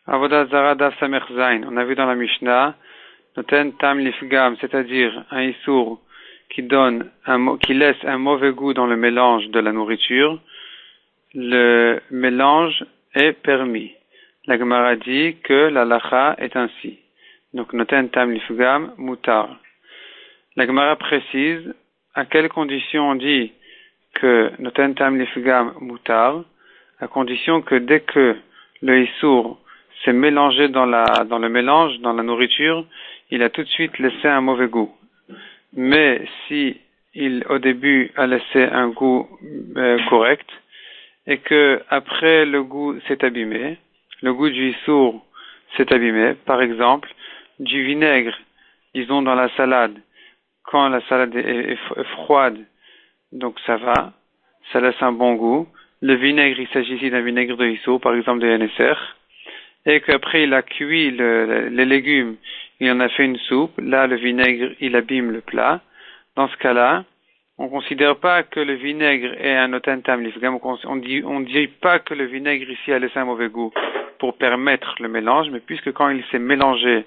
Avodat Zara Daf Samer Zain. On a vu dans la Mishnah, Noten Tam Lifgam, c'est-à-dire un issour qui laisse un mauvais goût dans le mélange de la nourriture. Le mélange est permis. La Gemara dit que la lacha est ainsi. Donc Noten Tam Lifgam Mutar. La Gemara précise à quelles conditions on dit que Noten Tam Lifgam Mutar, à condition que dès que le issour s'est mélangé dans le mélange, dans la nourriture, il a tout de suite laissé un mauvais goût. Mais si il au début a laissé un goût correct et que après le goût s'est abîmé, le goût du issour s'est abîmé, par exemple du vinaigre, disons dans la salade, quand la salade est froide, donc ça va, ça laisse un bon goût. Le vinaigre, il s'agit ici d'un vinaigre de issour, par exemple de NSR, et qu'après il a cuit les légumes, il en a fait une soupe, là le vinaigre, il abîme le plat. Dans ce cas-là, on ne considère pas que le vinaigre est un noten tam lifgam, on dit pas que le vinaigre ici a laissé un mauvais goût pour permettre le mélange, mais puisque quand il s'est mélangé,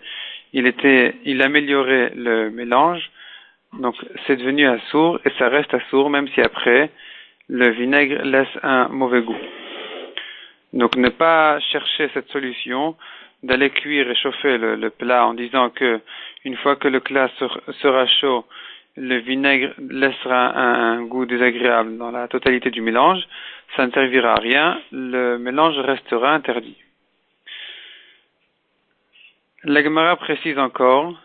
il améliorait le mélange, donc c'est devenu assour et ça reste assour même si après le vinaigre laisse un mauvais goût. Donc ne pas chercher cette solution d'aller cuire et chauffer le plat en disant que une fois que le plat sera chaud, le vinaigre laissera un goût désagréable dans la totalité du mélange, ça ne servira à rien, le mélange restera interdit. La Gemara précise encore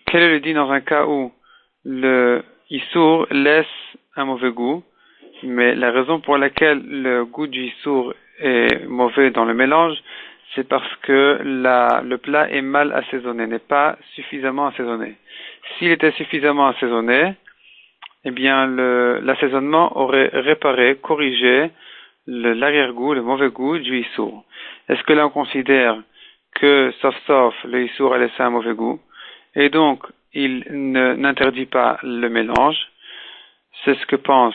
quel est le dit dans un cas où le issour laisse un mauvais goût, mais la raison pour laquelle le goût du issour est mauvais dans le mélange, c'est parce que le plat est mal assaisonné, n'est pas suffisamment assaisonné. S'il était suffisamment assaisonné, eh bien l'assaisonnement aurait réparé, corrigé l'arrière-goût, le mauvais goût du issour. Est-ce que là on considère que sauf le issour a laissé un mauvais goût et donc il n'interdit pas le mélange? C'est ce que pense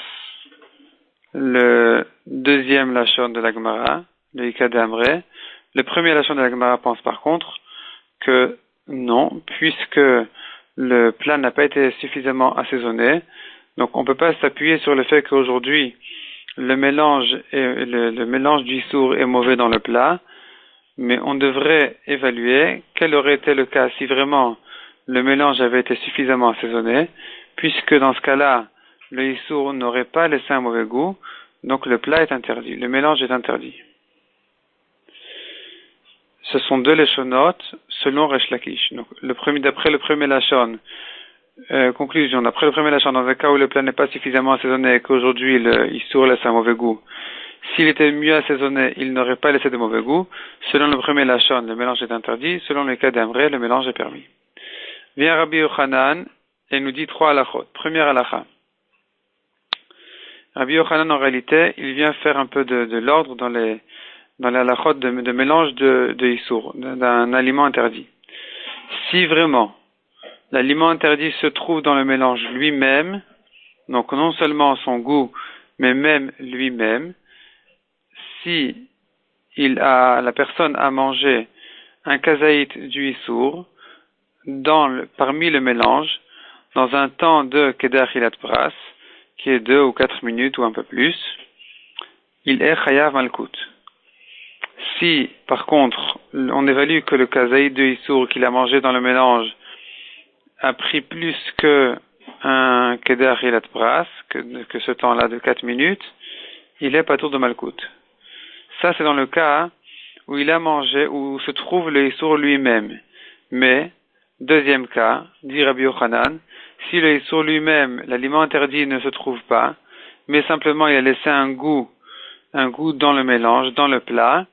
le deuxième lachon de la Gemara, le Ika d'Amré. Le premier lachon de la Gemara pense par contre que non, puisque le plat n'a pas été suffisamment assaisonné, donc on ne peut pas s'appuyer sur le fait qu'aujourd'hui le mélange du issour est mauvais dans le plat, mais on devrait évaluer quel aurait été le cas si vraiment le mélange avait été suffisamment assaisonné, puisque dans ce cas-là, le issour n'aurait pas laissé un mauvais goût, donc le plat est interdit, le mélange est interdit. Ce sont deux leshonotes selon Resh Lakish. Donc d'après le premier lachon, conclusion, d'après le premier lachon, dans un cas où le plat n'est pas suffisamment assaisonné et qu'aujourd'hui le issour laisse un mauvais goût, s'il était mieux assaisonné, il n'aurait pas laissé de mauvais goût. Selon le premier lachon, le mélange est interdit. Selon le cas d'Amré, le mélange est permis. Vient Rabbi Yochanan et nous dit trois halachot. Première halacha. Rabbi Yochanan, en réalité, il vient faire un peu de l'ordre dans les halachot de mélange de issour, d'un aliment interdit. Si vraiment l'aliment interdit se trouve dans le mélange lui-même, donc non seulement son goût, mais même lui-même, si la personne a mangé un kazaït du issour parmi le mélange, dans un temps de Keder Hilat Pras, qui est 2 ou 4 minutes ou un peu plus, il est Chayav Malkut. Si, par contre, on évalue que le kazaït de issour qu'il a mangé dans le mélange a pris plus que un Keder Hilat Pras, que ce temps-là de 4 minutes, il est Patour de Malkut. Ça, c'est dans le cas où il a mangé, où se trouve le issour lui-même. Mais, deuxième cas, dit Rabbi Yochanan, si le issour lui-même, l'aliment interdit ne se trouve pas, mais simplement il a laissé un goût dans le mélange, dans le plat,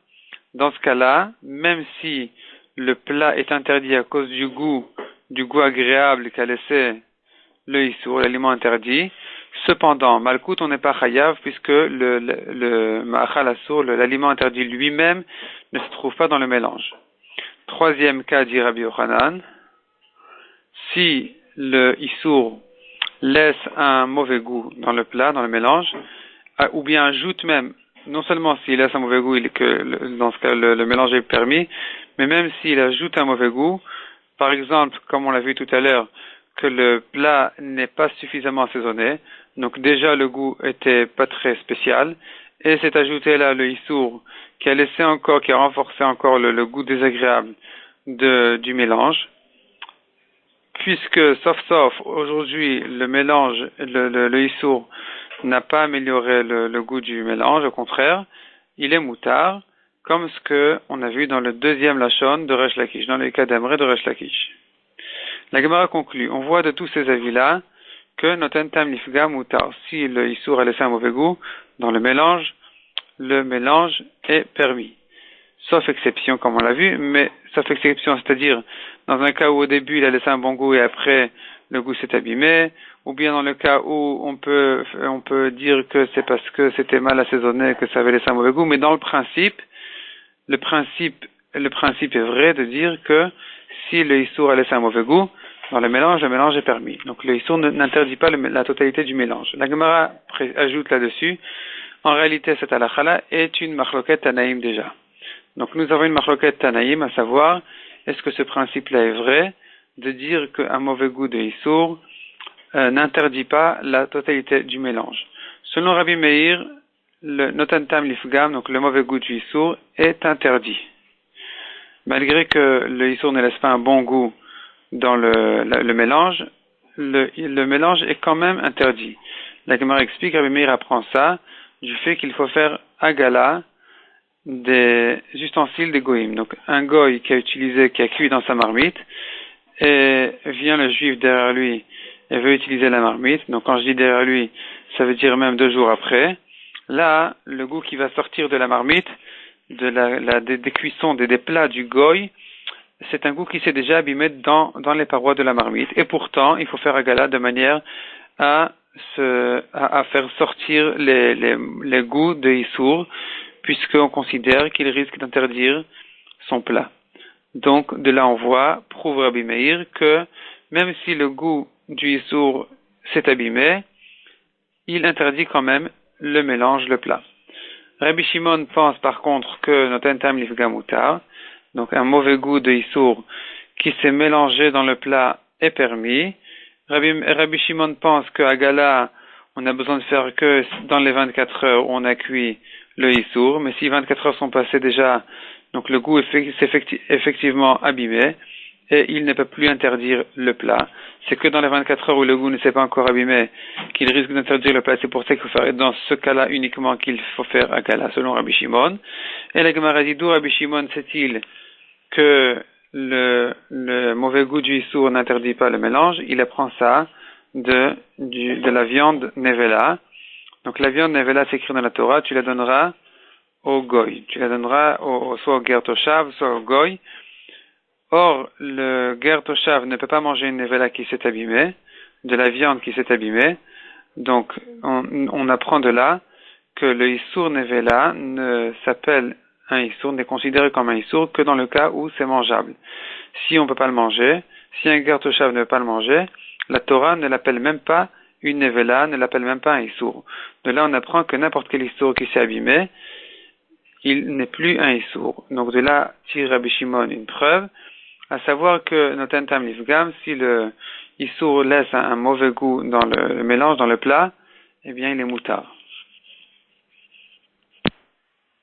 dans ce cas-là, même si le plat est interdit à cause du goût agréable qu'a laissé le issour, l'aliment interdit, cependant, malkout, on n'est pas chayav puisque le ma'achal assour, l'aliment interdit lui-même, ne se trouve pas dans le mélange. Troisième cas, dit Rabbi Yochanan, si le issour laisse un mauvais goût dans le plat, dans le mélange, ou bien ajoute même non seulement s'il laisse un mauvais goût, dans ce cas, le mélange est permis, mais même s'il ajoute un mauvais goût, par exemple, comme on l'a vu tout à l'heure, que le plat n'est pas suffisamment assaisonné, donc déjà le goût était pas très spécial, et c'est ajouté là le issour qui a renforcé encore le goût désagréable du mélange, puisque sauf aujourd'hui le mélange, le issour n'a pas amélioré le goût du mélange, au contraire, il est moutard, comme ce que on a vu dans le deuxième lachon de Resh Lakish, dans le cas d'Amré de Resh Lakish. La Gemara conclut, on voit de tous ces avis-là que noten tam nifga moutar. Si le issour a laissé un mauvais goût dans le mélange est permis. Sauf exception, comme on l'a vu, mais sauf exception, c'est-à-dire dans un cas où au début il a laissé un bon goût et après le goût s'est abîmé, ou bien dans le cas où on peut dire que c'est parce que c'était mal assaisonné que ça avait laissé un mauvais goût, mais dans le principe est vrai de dire que si le issour a laissé un mauvais goût, dans le mélange est permis. Donc le issour n'interdit pas la totalité du mélange. La Gemara ajoute là-dessus, en réalité cette halakha est une machloket tanaïm déjà. Donc nous avons une machloket tanaïm, à savoir, est-ce que ce principe-là est vrai, de dire qu'un mauvais goût de issour n'interdit pas la totalité du mélange. Selon Rabbi Meir, le notentam lifgam, donc le mauvais goût du issour, est interdit. Malgré que le issour ne laisse pas un bon goût dans le mélange, le mélange est quand même interdit. La Gemara explique, Rabbi Meir apprend ça du fait qu'il faut faire agala des ustensiles des goïm. Donc un goï qui a cuit dans sa marmite, et vient le juif derrière lui et veut utiliser la marmite. Donc quand je dis derrière lui, ça veut dire même 2 jours après. Là, le goût qui va sortir de la marmite, des cuissons, des plats du goï, c'est un goût qui s'est déjà abîmé dans les parois de la marmite. Et pourtant, il faut faire agala de manière à faire sortir les goûts de issour, puisqu'on considère qu'il risque d'interdire son plat. Donc, de là on voit, prouve Rabbi Meir, que même si le goût du issour s'est abîmé, il interdit quand même le mélange, le plat. Rabbi Shimon pense par contre que noten tam lifga mutar, donc un mauvais goût de issour qui s'est mélangé dans le plat est permis. Rabbi Shimon pense qu'à Gala, on a besoin de faire que dans les 24 heures où on a cuit le issour, mais si 24 heures sont passées déjà, donc le goût s'est effectivement abîmé et il ne peut plus interdire le plat. C'est que dans les 24 heures où le goût ne s'est pas encore abîmé qu'il risque d'interdire le plat. C'est pour ça qu'il faut faire dans ce cas-là uniquement qu'il faut faire agala selon Rabbi Shimon. Et la Gemara dit d'où Rabbi Shimon sait-il que le mauvais goût du issour n'interdit pas le mélange. Il apprend ça de la viande nevela. Donc la viande nevela s'écrit dans la Torah, tu la donneras au goy. Tu la donneras soit au ger toshav, soit au goy. Or, le ger toshav ne peut pas manger une nevela qui s'est abîmée, de la viande qui s'est abîmée. Donc, on apprend de là que le issour nevela ne s'appelle un issour, n'est considéré comme un issour que dans le cas où c'est mangeable. Si on ne peut pas le manger, si un ger toshav ne peut pas le manger, la Torah ne l'appelle même pas une nevela, ne l'appelle même pas un issour. De là, on apprend que n'importe quel issour qui s'est abîmé, il n'est plus un issour. Donc de là, tire Rabbi Shimon une preuve, à savoir que noten tam lifgam, si le issour laisse un mauvais goût dans le mélange, dans le plat, eh bien il est moutard.